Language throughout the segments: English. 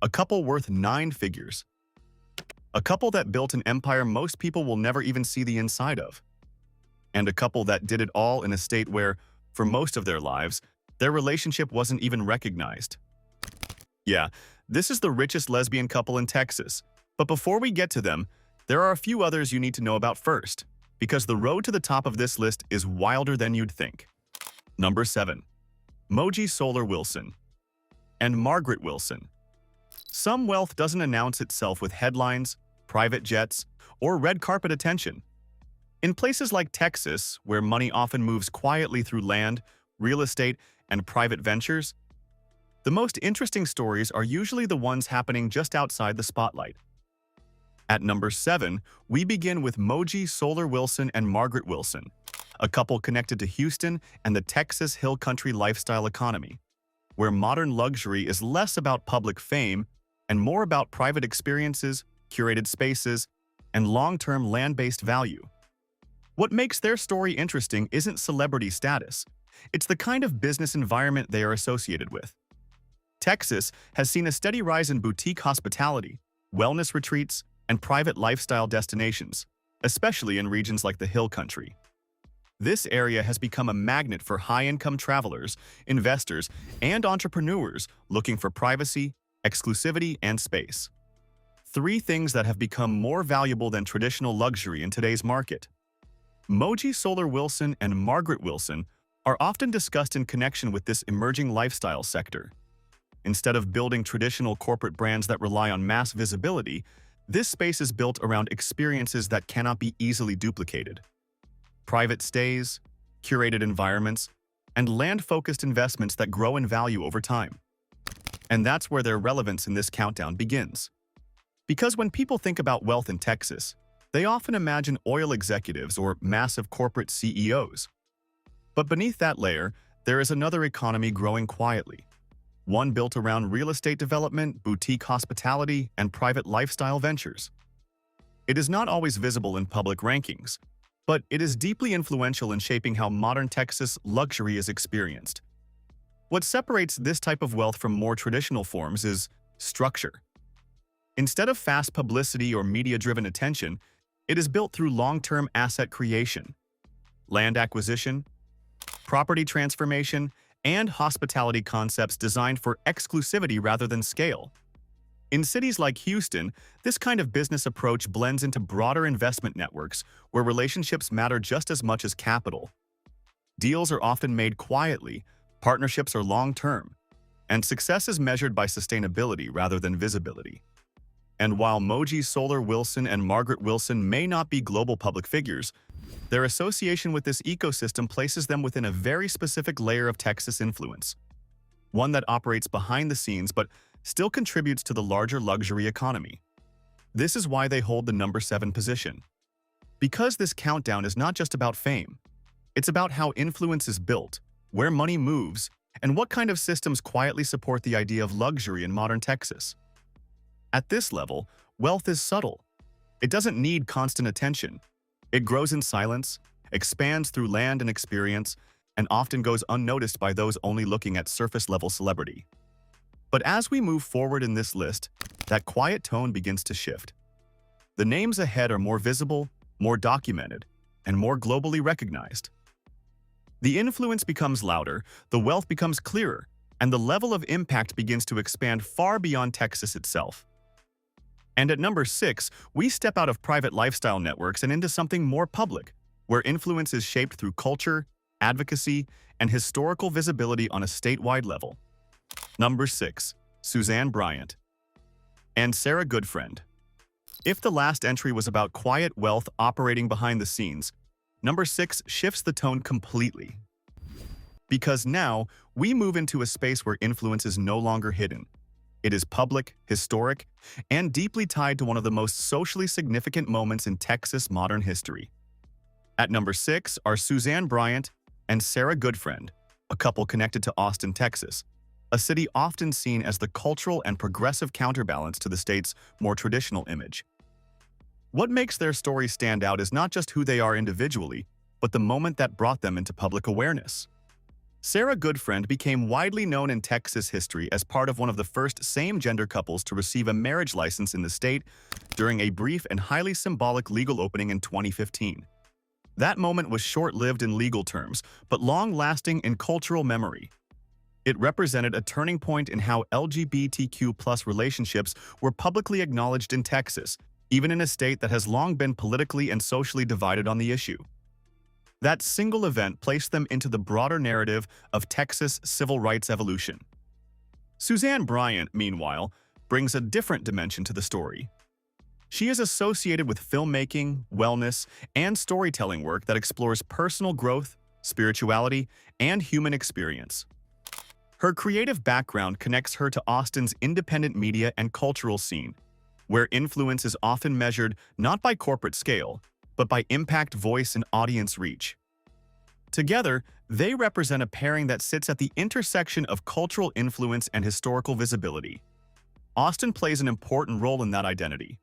A couple worth 9 figures. A couple that built an empire most people will never even see the inside of. And a couple that did it all in a state where, for most of their lives, their relationship wasn't even recognized. Yeah, this is the richest lesbian couple in Texas. But before we get to them, there are a few others you need to know about first, because the road to the top of this list is wilder than you'd think. Number 7. Moji Solar Wilson and Margaret Wilson. Some wealth doesn't announce itself with headlines, private jets, or red carpet attention. In places like Texas, where money often moves quietly through land, real estate, and private ventures, the most interesting stories are usually the ones happening just outside the spotlight. At number 7, we begin with Moji Solar Wilson and Margaret Wilson, a couple connected to Houston and the Texas Hill Country lifestyle economy, where modern luxury is less about public fame and more about private experiences, curated spaces, and long-term land-based value. What makes their story interesting isn't celebrity status. It's the kind of business environment they are associated with. Texas has seen a steady rise in boutique hospitality, wellness retreats, and private lifestyle destinations, especially in regions like the Hill Country. This area has become a magnet for high-income travelers, investors, and entrepreneurs looking for privacy, exclusivity, and space. 3 things that have become more valuable than traditional luxury in today's market. Moji Solar Wilson and Margaret Wilson are often discussed in connection with this emerging lifestyle sector. Instead of building traditional corporate brands that rely on mass visibility, this space is built around experiences that cannot be easily duplicated. Private stays, curated environments, and land-focused investments that grow in value over time. And that's where their relevance in this countdown begins. Because when people think about wealth in Texas, they often imagine oil executives or massive corporate CEOs. But beneath that layer, there is another economy growing quietly. One built around real estate development, boutique hospitality, and private lifestyle ventures. It is not always visible in public rankings, but it is deeply influential in shaping how modern Texas luxury is experienced. What separates this type of wealth from more traditional forms is structure. Instead of fast publicity or media-driven attention, it is built through long-term asset creation, land acquisition, property transformation, and hospitality concepts designed for exclusivity rather than scale. In cities like Houston, this kind of business approach blends into broader investment networks where relationships matter just as much as capital. Deals are often made quietly, partnerships are long-term, and success is measured by sustainability rather than visibility. And while Moji Solar Wilson and Margaret Wilson may not be global public figures, their association with this ecosystem places them within a very specific layer of Texas influence, one that operates behind the scenes but still contributes to the larger luxury economy. This is why they hold the number 7 position. Because this countdown is not just about fame, it's about how influence is built, where money moves, and what kind of systems quietly support the idea of luxury in modern Texas. At this level, wealth is subtle. It doesn't need constant attention. It grows in silence, expands through land and experience, and often goes unnoticed by those only looking at surface-level celebrity. But as we move forward in this list, that quiet tone begins to shift. The names ahead are more visible, more documented, and more globally recognized. The influence becomes louder, the wealth becomes clearer, and the level of impact begins to expand far beyond Texas itself. And at number 6, we step out of private lifestyle networks and into something more public, where influence is shaped through culture, advocacy, and historical visibility on a statewide level. Number 6. Suzanne Bryant and Sarah Goodfriend. If the last entry was about quiet wealth operating behind the scenes, number 6 shifts the tone completely. Because now, we move into a space where influence is no longer hidden. It is public, historic, and deeply tied to one of the most socially significant moments in Texas modern history. At number 6 are Suzanne Bryant and Sarah Goodfriend, a couple connected to Austin, Texas, a city often seen as the cultural and progressive counterbalance to the state's more traditional image. What makes their story stand out is not just who they are individually, but the moment that brought them into public awareness. Sarah Goodfriend became widely known in Texas history as part of one of the first same-gender couples to receive a marriage license in the state during a brief and highly symbolic legal opening in 2015. That moment was short-lived in legal terms, but long-lasting in cultural memory. It represented a turning point in how LGBTQ+ relationships were publicly acknowledged in Texas, even in a state that has long been politically and socially divided on the issue. That single event placed them into the broader narrative of Texas civil rights evolution. Suzanne Bryant, meanwhile, brings a different dimension to the story. She is associated with filmmaking, wellness, and storytelling work that explores personal growth, spirituality, and human experience. Her creative background connects her to Austin's independent media and cultural scene, where influence is often measured not by corporate scale, but by impact, voice, and audience reach. Together, they represent a pairing that sits at the intersection of cultural influence and historical visibility. Austin plays an important role in that identity.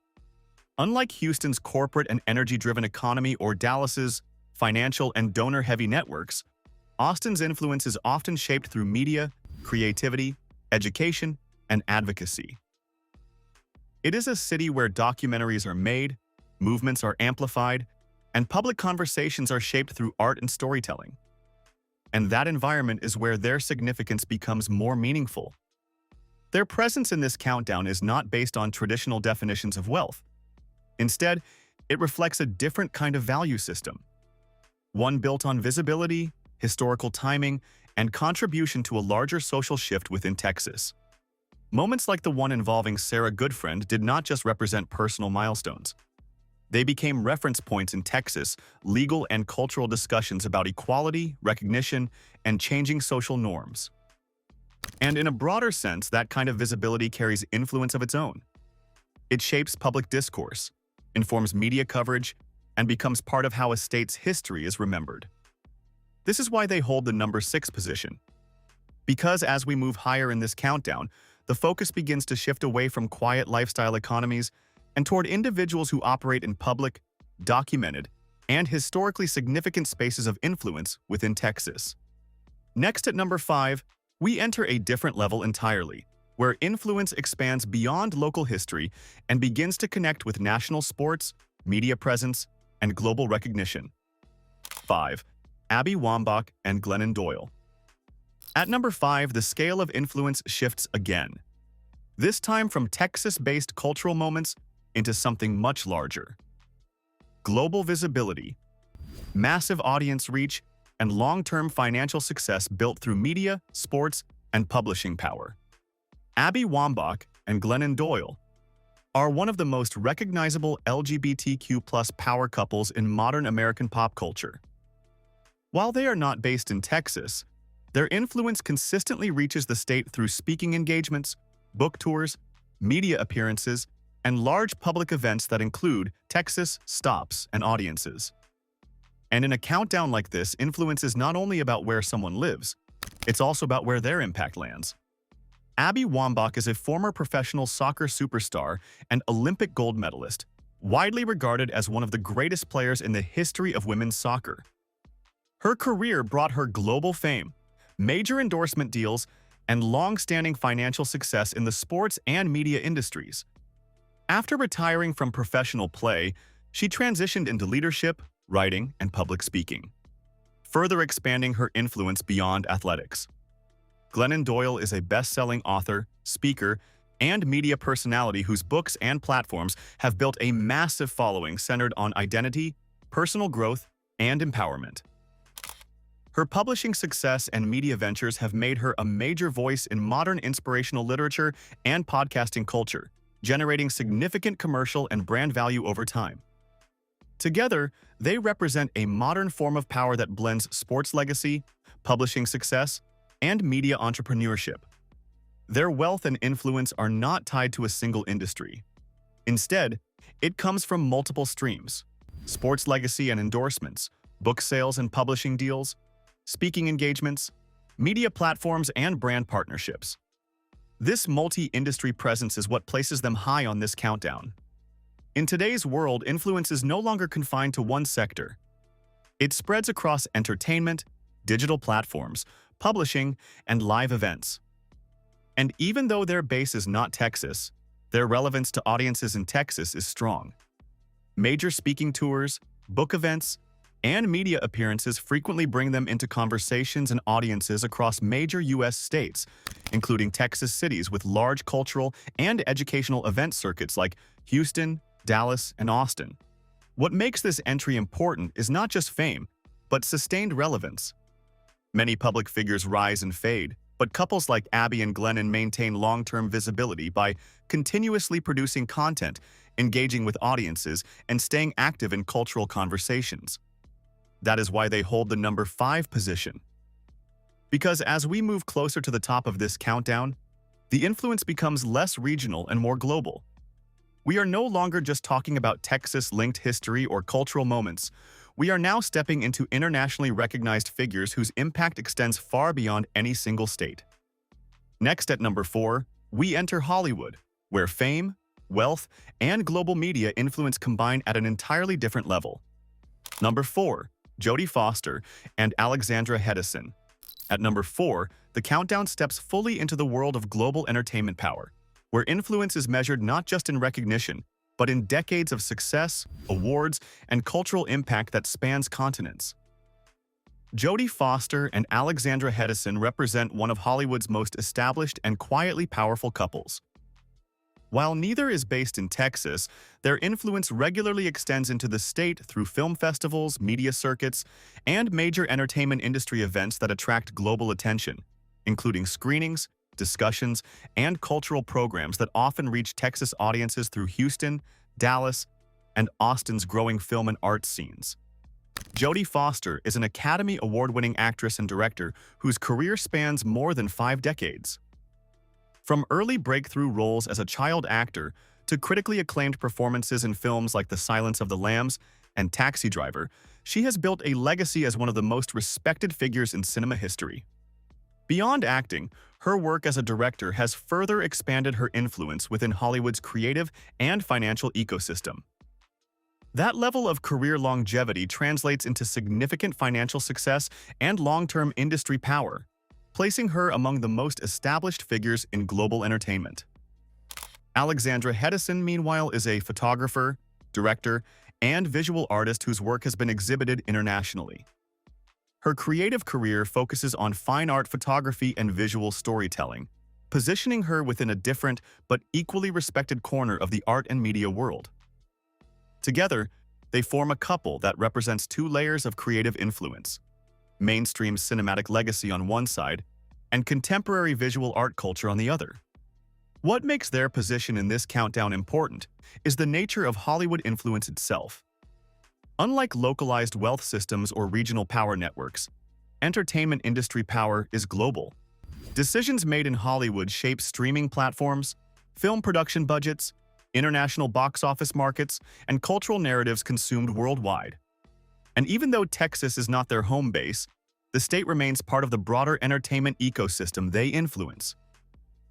Unlike Houston's corporate and energy-driven economy or Dallas's financial and donor-heavy networks, Austin's influence is often shaped through media, creativity, education, and advocacy. It is a city where documentaries are made, movements are amplified, and public conversations are shaped through art and storytelling. And that environment is where their significance becomes more meaningful. Their presence in this countdown is not based on traditional definitions of wealth. Instead, it reflects a different kind of value system, one built on visibility, historical timing, and contribution to a larger social shift within Texas. Moments like the one involving Sarah Goodfriend did not just represent personal milestones. They became reference points in Texas' legal and cultural discussions about equality, recognition, and changing social norms. And in a broader sense, that kind of visibility carries influence of its own. It shapes public discourse, informs media coverage, and becomes part of how a state's history is remembered. This is why they hold the number 6 position. Because as we move higher in this countdown, the focus begins to shift away from quiet lifestyle economies and toward individuals who operate in public, documented, and historically significant spaces of influence within Texas. Next at number 5, we enter a different level entirely, where influence expands beyond local history and begins to connect with national sports, media presence, and global recognition. 5. Abby Wambach and Glennon Doyle. At number 5, the scale of influence shifts again. This time from Texas-based cultural moments into something much larger. Global visibility, massive audience reach, and long-term financial success built through media, sports, and publishing power. Abby Wambach and Glennon Doyle are one of the most recognizable LGBTQ+ power couples in modern American pop culture. While they are not based in Texas, their influence consistently reaches the state through speaking engagements, book tours, media appearances, and large public events that include Texas stops and audiences. And in a countdown like this, influence is not only about where someone lives, it's also about where their impact lands. Abby Wambach is a former professional soccer superstar and Olympic gold medalist, widely regarded as one of the greatest players in the history of women's soccer. Her career brought her global fame, major endorsement deals, and long-standing financial success in the sports and media industries. After retiring from professional play, she transitioned into leadership, writing, and public speaking, further expanding her influence beyond athletics. Glennon Doyle is a best-selling author, speaker, and media personality whose books and platforms have built a massive following centered on identity, personal growth, and empowerment. Her publishing success and media ventures have made her a major voice in modern inspirational literature and podcasting culture, generating significant commercial and brand value over time. Together, they represent a modern form of power that blends sports legacy, publishing success, and media entrepreneurship. Their wealth and influence are not tied to a single industry. Instead, it comes from multiple streams: sports legacy and endorsements, book sales and publishing deals, speaking engagements, media platforms, and brand partnerships. This multi-industry presence is what places them high on this countdown. In today's world, influence is no longer confined to one sector. It spreads across entertainment, digital platforms, publishing, and live events. And even though their base is not Texas, their relevance to audiences in Texas is strong. Major speaking tours, book events, and media appearances frequently bring them into conversations and audiences across major U.S. states, including Texas cities with large cultural and educational event circuits like Houston, Dallas, and Austin. What makes this entry important is not just fame, but sustained relevance. Many public figures rise and fade, but couples like Abby and Glennon maintain long-term visibility by continuously producing content, engaging with audiences, and staying active in cultural conversations. That is why they hold the number 5 position. Because as we move closer to the top of this countdown, the influence becomes less regional and more global. We are no longer just talking about Texas-linked history or cultural moments. We are now stepping into internationally recognized figures whose impact extends far beyond any single state. Next at number 4, we enter Hollywood, where fame, wealth, and global media influence combine at an entirely different level. Number 4, Jodie Foster and Alexandra Hedison. At number 4, the countdown steps fully into the world of global entertainment power, where influence is measured not just in recognition, but in decades of success, awards, and cultural impact that spans continents. Jodie Foster and Alexandra Hedison represent one of Hollywood's most established and quietly powerful couples. While neither is based in Texas, their influence regularly extends into the state through film festivals, media circuits, and major entertainment industry events that attract global attention, including screenings, discussions, and cultural programs that often reach Texas audiences through Houston, Dallas, and Austin's growing film and art scenes. Jodie Foster is an Academy Award-winning actress and director whose career spans more than 5 decades. From early breakthrough roles as a child actor to critically acclaimed performances in films like The Silence of the Lambs and Taxi Driver, she has built a legacy as one of the most respected figures in cinema history. Beyond acting, her work as a director has further expanded her influence within Hollywood's creative and financial ecosystem. That level of career longevity translates into significant financial success and long-term industry power, placing her among the most established figures in global entertainment. Alexandra Hedison, meanwhile, is a photographer, director, and visual artist whose work has been exhibited internationally. Her creative career focuses on fine art photography and visual storytelling, positioning her within a different but equally respected corner of the art and media world. Together, they form a couple that represents 2 layers of creative influence: mainstream cinematic legacy on one side, and contemporary visual art culture on the other. What makes their position in this countdown important is the nature of Hollywood influence itself. Unlike localized wealth systems or regional power networks, entertainment industry power is global. Decisions made in Hollywood shape streaming platforms, film production budgets, international box office markets, and cultural narratives consumed worldwide. And even though Texas is not their home base, the state remains part of the broader entertainment ecosystem they influence.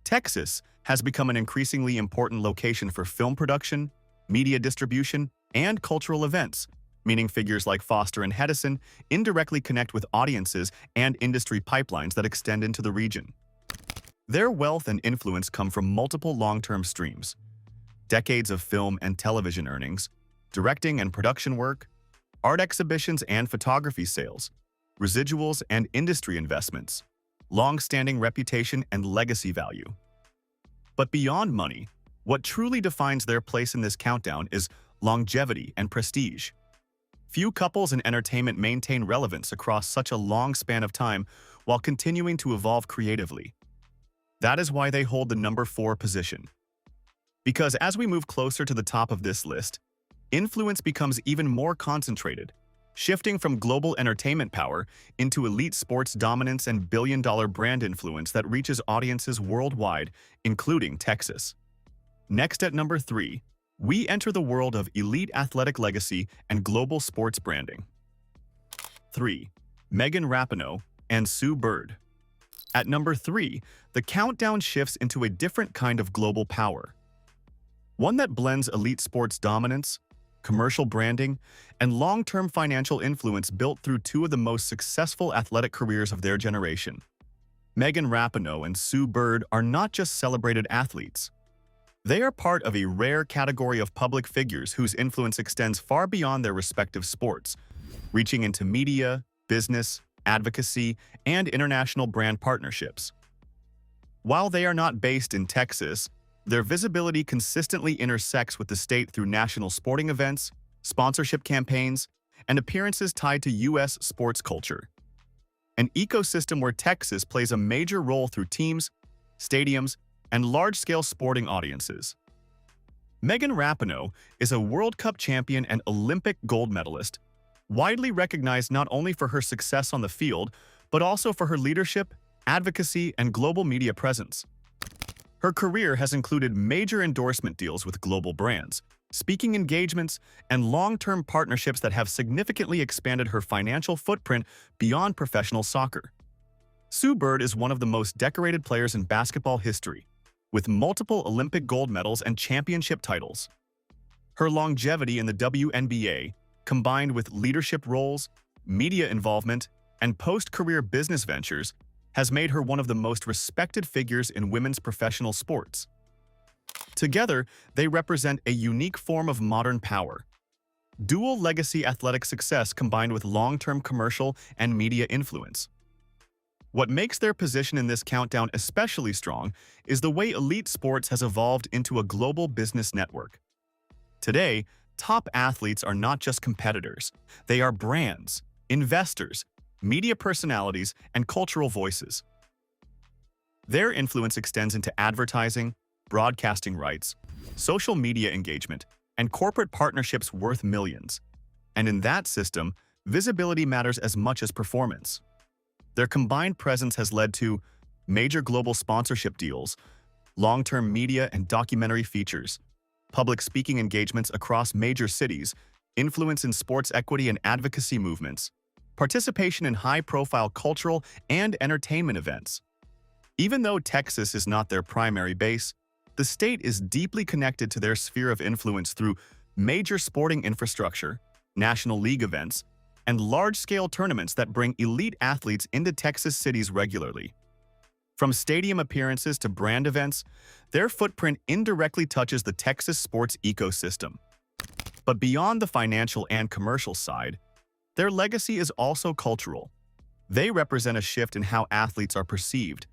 Texas has become an increasingly important location for film production, media distribution, and cultural events, meaning figures like Foster and Hedison indirectly connect with audiences and industry pipelines that extend into the region. Their wealth and influence come from multiple long-term streams: decades of film and television earnings, directing and production work, art exhibitions and photography sales, residuals and industry investments, long-standing reputation and legacy value. But beyond money, what truly defines their place in this countdown is longevity and prestige. Few couples in entertainment maintain relevance across such a long span of time while continuing to evolve creatively. That is why they hold the number 4 position. Because as we move closer to the top of this list, influence becomes even more concentrated, shifting from global entertainment power into elite sports dominance and billion-dollar brand influence that reaches audiences worldwide, including Texas. Next at number 3, we enter the world of elite athletic legacy and global sports branding. 3. Megan Rapinoe and Sue Bird. At number 3, the countdown shifts into a different kind of global power. One that blends elite sports dominance, commercial branding, and long-term financial influence built through 2 of the most successful athletic careers of their generation. Megan Rapinoe and Sue Bird are not just celebrated athletes. They are part of a rare category of public figures whose influence extends far beyond their respective sports, reaching into media, business, advocacy, and international brand partnerships. While they are not based in Texas, their visibility consistently intersects with the state through national sporting events, sponsorship campaigns, and appearances tied to U.S. sports culture. An ecosystem where Texas plays a major role through teams, stadiums, and large-scale sporting audiences. Megan Rapinoe is a World Cup champion and Olympic gold medalist, widely recognized not only for her success on the field, but also for her leadership, advocacy, and global media presence. Her career has included major endorsement deals with global brands, speaking engagements, and long-term partnerships that have significantly expanded her financial footprint beyond professional soccer. Sue Bird is one of the most decorated players in basketball history, with multiple Olympic gold medals and championship titles. Her longevity in the WNBA, combined with leadership roles, media involvement, and post-career business ventures, has made her one of the most respected figures in women's professional sports. Together, they represent a unique form of modern power. Dual legacy athletic success combined with long-term commercial and media influence. What makes their position in this countdown especially strong is the way elite sports has evolved into a global business network. Today, top athletes are not just competitors. They are brands, investors, media personalities, and cultural voices. Their influence extends into advertising, broadcasting rights, social media engagement, and corporate partnerships worth millions. And in that system, visibility matters as much as performance. Their combined presence has led to major global sponsorship deals, long-term media and documentary features, public speaking engagements across major cities, influence in sports equity and advocacy movements, participation in high-profile cultural and entertainment events. Even though Texas is not their primary base, the state is deeply connected to their sphere of influence through major sporting infrastructure, National League events, and large-scale tournaments that bring elite athletes into Texas cities regularly. From stadium appearances to brand events, their footprint indirectly touches the Texas sports ecosystem. But beyond the financial and commercial side, their legacy is also cultural. They represent a shift in how athletes are perceived,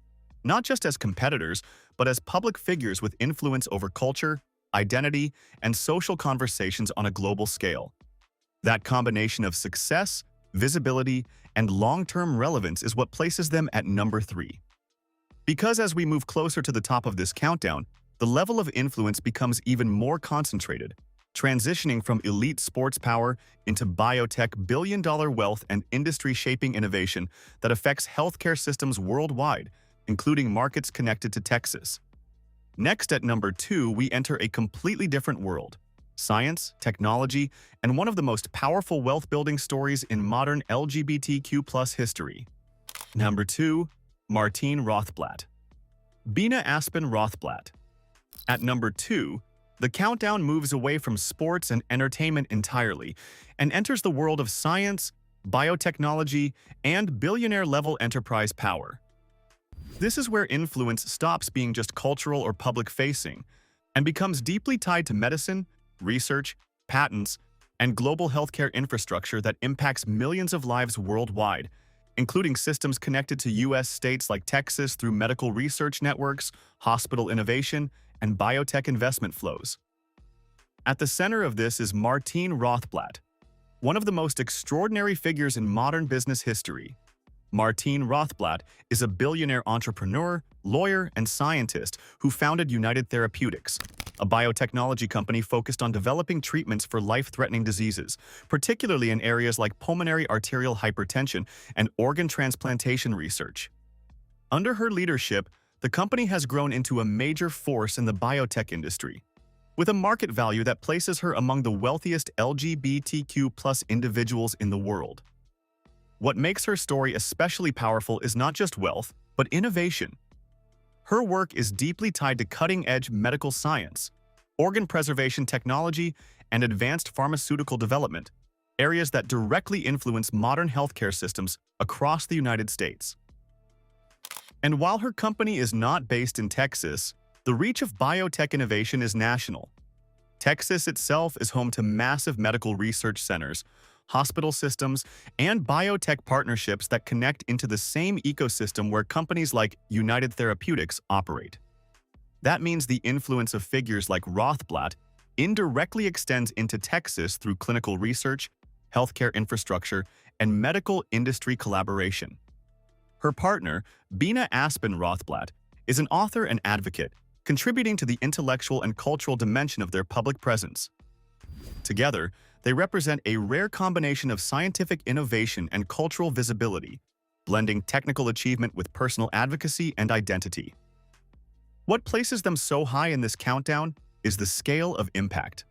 not just as competitors, but as public figures with influence over culture, identity, and social conversations on a global scale. That combination of success, visibility, and long-term relevance is what places them at number 3. Because as we move closer to the top of this countdown, the level of influence becomes even more concentrated, transitioning from elite sports power into biotech billion-dollar wealth and industry-shaping innovation that affects healthcare systems worldwide, including markets connected to Texas. Next at number 2, we enter a completely different world. Science, technology, and one of the most powerful wealth-building stories in modern LGBTQ+ history. Number 2. Martine Rothblatt. Bina Aspen Rothblatt. At number 2, the countdown moves away from sports and entertainment entirely and enters the world of science, biotechnology, and billionaire-level enterprise power. This is where influence stops being just cultural or public-facing and becomes deeply tied to medicine, research, patents, and global healthcare infrastructure that impacts millions of lives worldwide, including systems connected to U.S. states like Texas through medical research networks, hospital innovation, and biotech investment flows. At the center of this is Martine Rothblatt, one of the most extraordinary figures in modern business history. Martine Rothblatt is a billionaire entrepreneur, lawyer, and scientist who founded United Therapeutics, a biotechnology company focused on developing treatments for life-threatening diseases, particularly in areas like pulmonary arterial hypertension and organ transplantation research. Under her leadership, the company has grown into a major force in the biotech industry, with a market value that places her among the wealthiest LGBTQ+ individuals in the world. What makes her story especially powerful is not just wealth, but innovation. Her work is deeply tied to cutting-edge medical science, organ preservation technology, and advanced pharmaceutical development, areas that directly influence modern healthcare systems across the United States. And while her company is not based in Texas, the reach of biotech innovation is national. Texas itself is home to massive medical research centers, hospital systems, and biotech partnerships that connect into the same ecosystem where companies like United Therapeutics operate. That means the influence of figures like Rothblatt indirectly extends into Texas through clinical research, healthcare infrastructure, and medical industry collaboration. Her partner, Bina Aspen Rothblatt, is an author and advocate, contributing to the intellectual and cultural dimension of their public presence. Together, they represent a rare combination of scientific innovation and cultural visibility, blending technical achievement with personal advocacy and identity. What places them so high in this countdown is the scale of impact.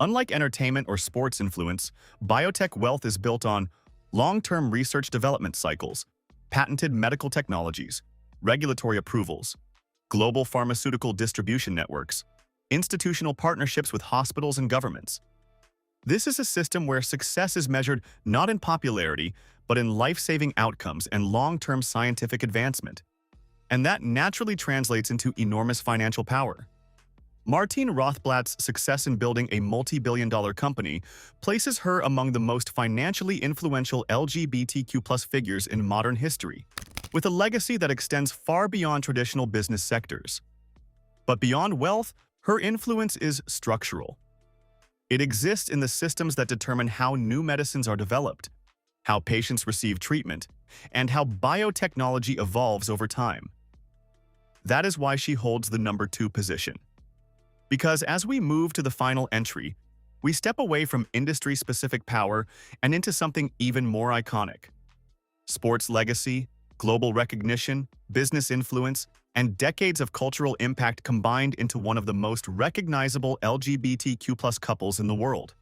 Unlike entertainment or sports influence, biotech wealth is built on long-term research development cycles, patented medical technologies, regulatory approvals, global pharmaceutical distribution networks, institutional partnerships with hospitals and governments. This is a system where success is measured not in popularity, but in life-saving outcomes and long-term scientific advancement. And that naturally translates into enormous financial power. Martine Rothblatt's success in building a multi-billion-dollar company places her among the most financially influential LGBTQ+ figures in modern history, with a legacy that extends far beyond traditional business sectors. But beyond wealth, her influence is structural. It exists in the systems that determine how new medicines are developed, how patients receive treatment, and how biotechnology evolves over time. That is why she holds the number 2 position. Because as we move to the final entry, we step away from industry-specific power and into something even more iconic. Sports legacy, global recognition, business influence, and decades of cultural impact combined into one of the most recognizable LGBTQ+ couples in the world.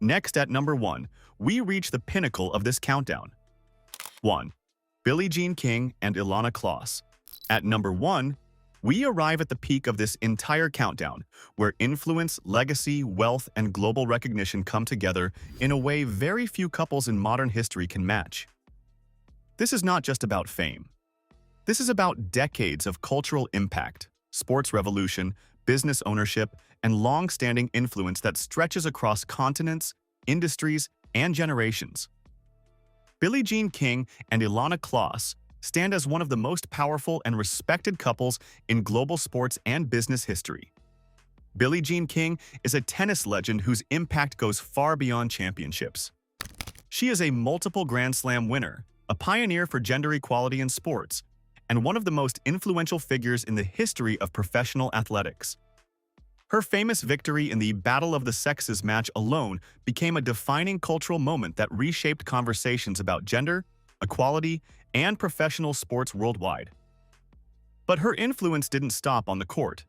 Next, at number 1, we reach the pinnacle of this countdown. 1. Billie Jean King and Ilana Kloss. At number 1, we arrive at the peak of this entire countdown, where influence, legacy, wealth, and global recognition come together in a way very few couples in modern history can match. This is not just about fame. This is about decades of cultural impact, sports revolution, business ownership, and long-standing influence that stretches across continents, industries, and generations. Billie Jean King and Ilana Kloss stand as one of the most powerful and respected couples in global sports and business history. Billie Jean King is a tennis legend whose impact goes far beyond championships. She is a multiple Grand Slam winner, a pioneer for gender equality in sports, and one of the most influential figures in the history of professional athletics. Her famous victory in the Battle of the Sexes match alone became a defining cultural moment that reshaped conversations about gender, equality, and professional sports worldwide. But her influence didn't stop on the court.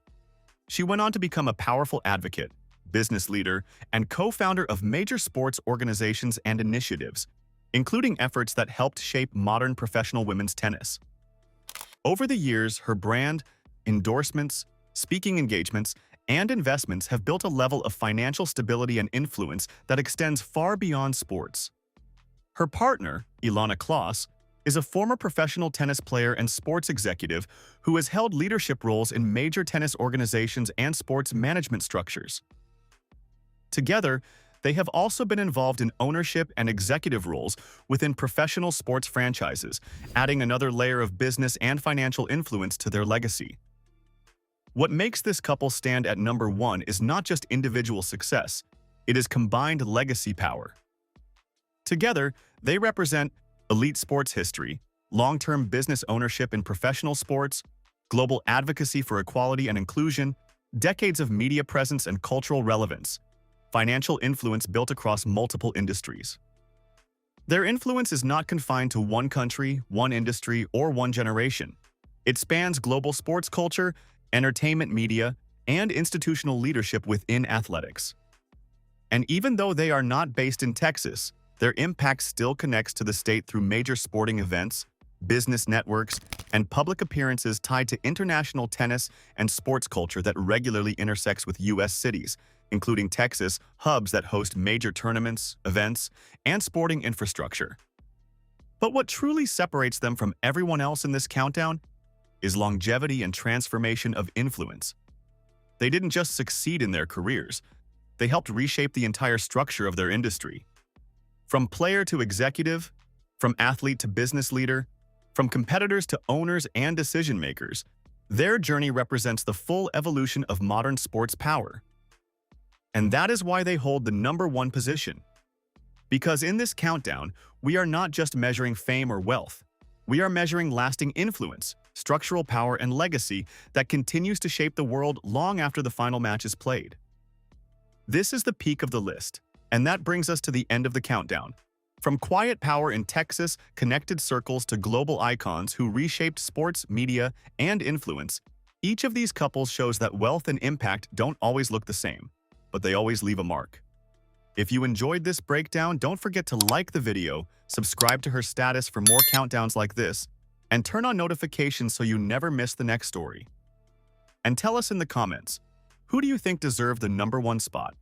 She went on to become a powerful advocate, business leader, and co-founder of major sports organizations and initiatives, including efforts that helped shape modern professional women's tennis. Over the years, her brand, endorsements, speaking engagements, and investments have built a level of financial stability and influence that extends far beyond sports. Her partner, Ilana Kloss, is a former professional tennis player and sports executive who has held leadership roles in major tennis organizations and sports management structures. Together, they have also been involved in ownership and executive roles within professional sports franchises, adding another layer of business and financial influence to their legacy. What makes this couple stand at number 1 is not just individual success, it is combined legacy power. Together, they represent elite sports history, long-term business ownership in professional sports, global advocacy for equality and inclusion, decades of media presence and cultural relevance, financial influence built across multiple industries. Their influence is not confined to one country, one industry, or one generation. It spans global sports culture, entertainment media, and institutional leadership within athletics. And even though they are not based in Texas, their impact still connects to the state through major sporting events, business networks, and public appearances tied to international tennis and sports culture that regularly intersects with U.S. cities, including Texas, hubs that host major tournaments, events, and sporting infrastructure. But what truly separates them from everyone else in this countdown is longevity and transformation of influence. They didn't just succeed in their careers, they helped reshape the entire structure of their industry. From player to executive, from athlete to business leader, from competitors to owners and decision-makers, their journey represents the full evolution of modern sports power. And that is why they hold the #1 position. Because in this countdown, we are not just measuring fame or wealth. We are measuring lasting influence, structural power, and legacy that continues to shape the world long after the final match is played. This is the peak of the list, and that brings us to the end of the countdown. From quiet power in Texas, connected circles to global icons who reshaped sports, media, and influence, each of these couples shows that wealth and impact don't always look the same, but they always leave a mark. If you enjoyed this breakdown, don't forget to like the video, subscribe to her status for more countdowns like this, and turn on notifications so you never miss the next story. And tell us in the comments, who do you think deserved the #1 spot?